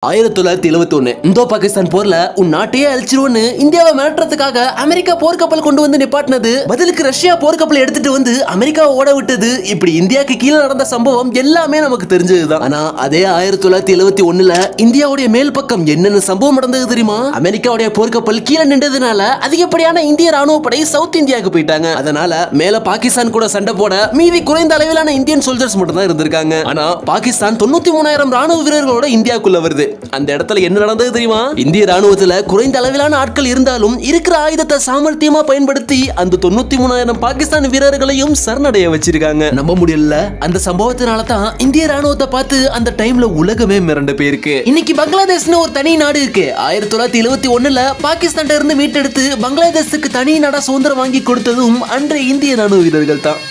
1971 இந்தோ பாகிஸ்தான் போர்ல உன் நாட்டையே அழிச்சிருவோன்னு இந்தியாவை மிரட்டுறதுக்காக அமெரிக்கா போர்க்கப்பல் கொண்டு வந்து நிப்பாட்டினது, பதிலுக்கு ரஷ்யா போர்க்கப்பல் எடுத்துட்டு வந்து அமெரிக்காவை ஓட விட்டது. இப்படி இந்தியாவுக்கு கீழே நடந்த சம்பவம் எல்லாமே நமக்கு தெரிஞ்சதுதான். ஆனா அதே 1971ல இந்தியாவுடைய மேல் பக்கம் என்னென்ன சம்பவம் நடந்தது தெரியுமா? அமெரிக்காவுடைய போர்க்கப்பல் கீழே நின்றதுனால அதிகப்படியான இந்திய ராணுவ படை சவுத் இந்தியாவுக்கு போயிட்டாங்க. அதனால மேல பாகிஸ்தான் கூட சண்டை போட மீதி குறைந்த அளவிலான இந்தியன் சோல்ஜர்ஸ் மட்டும் தான் இருந்திருக்காங்க. ஆனா பாகிஸ்தான் 93,000 ராணுவ வீரர்களோட இந்தியாவுக்குள்ள வருது. அந்த இடத்துல என்ன நடந்தது தெரியுமா? இந்திய ராணுவத்துல குறைந்த அளவிலான ஆட்கள் இருந்தாலும் இருக்கிற ஆயுதத்தை சாமர்த்தியமா பயன்படுத்தி அந்த 93,000 பாகிஸ்தான் வீரர்களையும் சரணடைய வச்சிருக்காங்க. நம்ப முடியல. அந்த சம்பவத்தினால தான் இந்திய ராணுவத்தை பார்த்து அந்த டைம்ல உலகமே மிரண்டு போயிருக்கு. இன்னைக்கு பங்களாதேஷ்னு ஒரு தனி நாடு இருக்கு. 1971ல பாகிஸ்தான் இருந்து மீட்டெடுத்து பங்களாதேஷுக்கு தனி நாடா சுதந்திரம் வாங்கி கொடுத்ததும் அன்றைய இந்திய ராணுவ வீரர்கள் தான்.